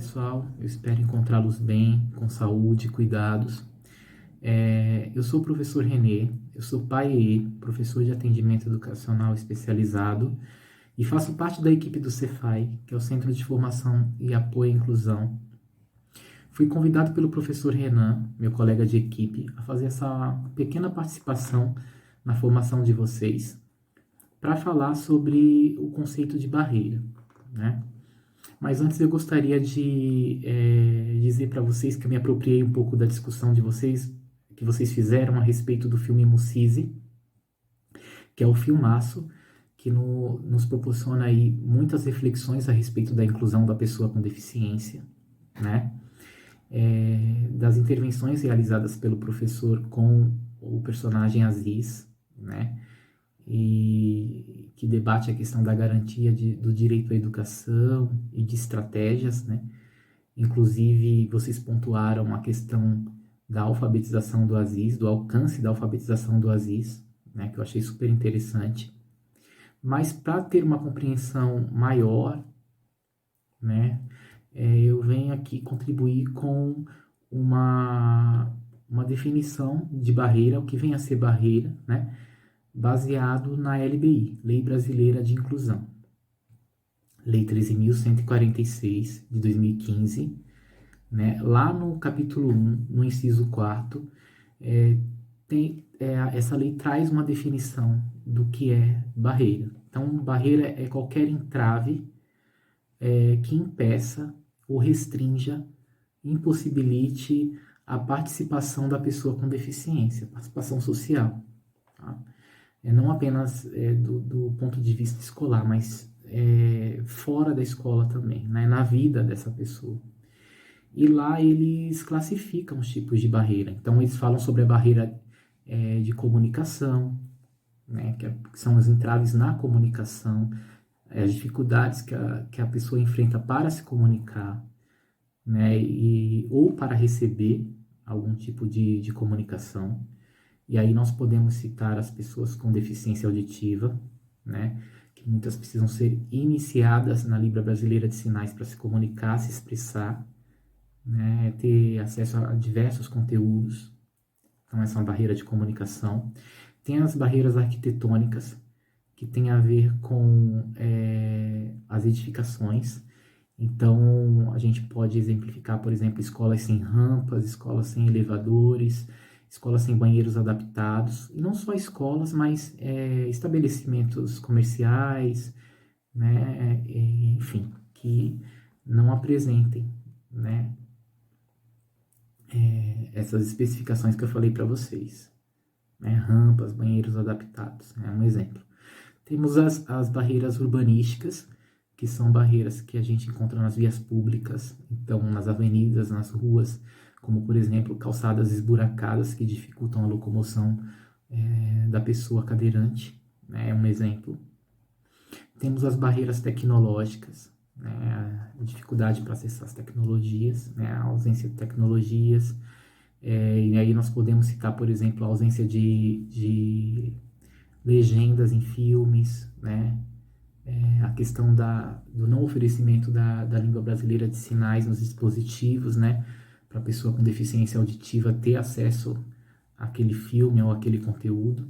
pessoal, eu espero encontrá-los bem, com saúde, cuidados. Eu sou o professor Renê, eu sou pai e professor de atendimento educacional especializado e faço parte da equipe do Cefai, que é o Centro de Formação e Apoio à Inclusão. Fui convidado pelo professor Renan, meu colega de equipe, a fazer essa pequena participação na formação de vocês para falar sobre o conceito de barreira, né? Mas antes eu gostaria de dizer para vocês que eu me apropriei um pouco da discussão de vocês, que vocês fizeram a respeito do filme Musisi, que é o filmaço que nos proporciona aí muitas reflexões a respeito da inclusão da pessoa com deficiência, né? Das intervenções realizadas pelo professor com o personagem Aziz, né? E que debate a questão da garantia do direito à educação e de estratégias, né? Inclusive, vocês pontuaram a questão da alfabetização do Aziz, do alcance da alfabetização do Aziz, né? Que eu achei super interessante. Mas para ter uma compreensão maior, né? Eu venho aqui contribuir com uma definição de barreira, o que vem a ser barreira, né? Baseado na LBI, Lei Brasileira de Inclusão, Lei 13.146 de 2015, né? Lá no capítulo 1, no inciso 4, essa lei traz uma definição do que é barreira. Então, barreira é qualquer entrave que impeça ou restrinja, impossibilite a participação da pessoa com deficiência, participação social, tá? Não apenas do ponto de vista escolar, mas fora da escola também, né? Na vida dessa pessoa. E lá eles classificam os tipos de barreira. Então eles falam sobre a barreira de comunicação, né? Que são os entraves na comunicação, as dificuldades que a pessoa enfrenta para se comunicar, né? Ou para receber algum tipo de comunicação. E aí nós podemos citar as pessoas com deficiência auditiva, né, que muitas precisam ser iniciadas na Língua Brasileira de Sinais para se comunicar, se expressar, né, ter acesso a diversos conteúdos. Então essa é uma barreira de comunicação. Tem as barreiras arquitetônicas, que tem a ver com as edificações. Então a gente pode exemplificar, por exemplo, escolas sem rampas, escolas sem elevadores, escolas sem banheiros adaptados, e não só escolas, mas estabelecimentos comerciais, né, enfim, que não apresentem, né, essas especificações que eu falei para vocês, né, rampas, banheiros adaptados, é um exemplo. Temos as barreiras urbanísticas, que são barreiras que a gente encontra nas vias públicas, então nas avenidas, nas ruas, como por exemplo calçadas esburacadas que dificultam a locomoção da pessoa cadeirante, né, é um exemplo. Temos as barreiras tecnológicas, né, a dificuldade para acessar as tecnologias, né, a ausência de tecnologias, e aí nós podemos citar, por exemplo, a ausência de legendas em filmes, né, a questão do não oferecimento da língua brasileira de sinais nos dispositivos, né, para a pessoa com deficiência auditiva ter acesso àquele filme ou àquele conteúdo.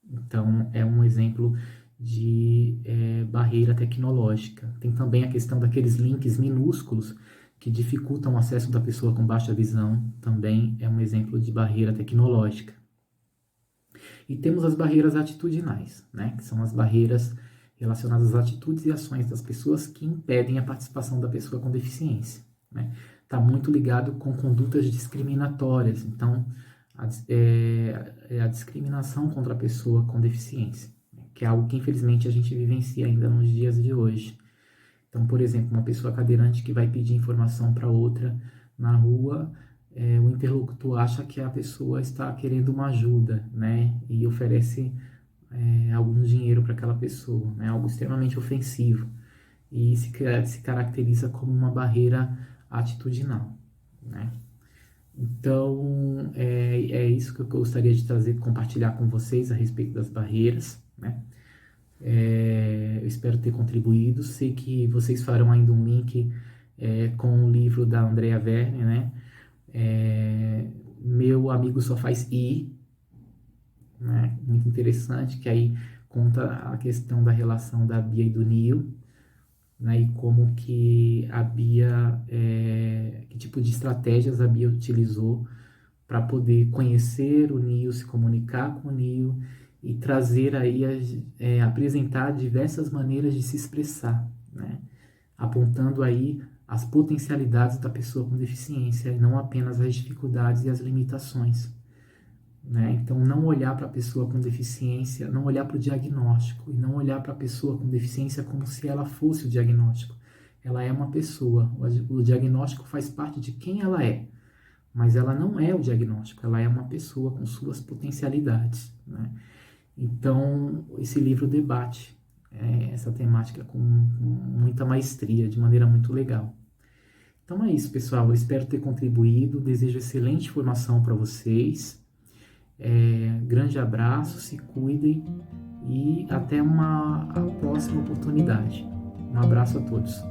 Então, é um exemplo de barreira tecnológica. Tem também a questão daqueles links minúsculos que dificultam o acesso da pessoa com baixa visão, também é um exemplo de barreira tecnológica. E temos as barreiras atitudinais, né, que são as barreiras relacionadas às atitudes e ações das pessoas que impedem a participação da pessoa com deficiência, né? Está muito ligado com condutas discriminatórias, então a discriminação contra a pessoa com deficiência, né, que é algo que infelizmente a gente vivencia ainda nos dias de hoje. Então, por exemplo, uma pessoa cadeirante que vai pedir informação para outra na rua, o interlocutor acha que a pessoa está querendo uma ajuda, né, e oferece algum dinheiro para aquela pessoa, né, algo extremamente ofensivo, e se caracteriza como uma barreira atitudinal, né? Então, é isso que eu gostaria de trazer, compartilhar com vocês a respeito das barreiras, né? Eu espero ter contribuído. Sei que vocês farão ainda um link com o livro da Andrea Verne, né? Meu Amigo Só Faz I, né? Muito interessante, que aí conta a questão da relação da Bia e do Neil, né? E como que a Bia, que tipo de estratégias a Bia utilizou para poder conhecer o Neil, se comunicar com o Neil e trazer aí, apresentar diversas maneiras de se expressar, né? Apontando aí as potencialidades da pessoa com deficiência e não apenas as dificuldades e as limitações, né? Então, não olhar para a pessoa com deficiência, não olhar para o diagnóstico e não olhar para a pessoa com deficiência como se ela fosse o diagnóstico. Ela é uma pessoa, o diagnóstico faz parte de quem ela é, mas ela não é o diagnóstico, ela é uma pessoa com suas potencialidades, né? Então, esse livro debate essa temática com muita maestria, de maneira muito legal. Então é isso, pessoal. Eu espero ter contribuído. Desejo excelente formação para vocês. Grande abraço, se cuidem e até a próxima oportunidade. Um abraço a todos.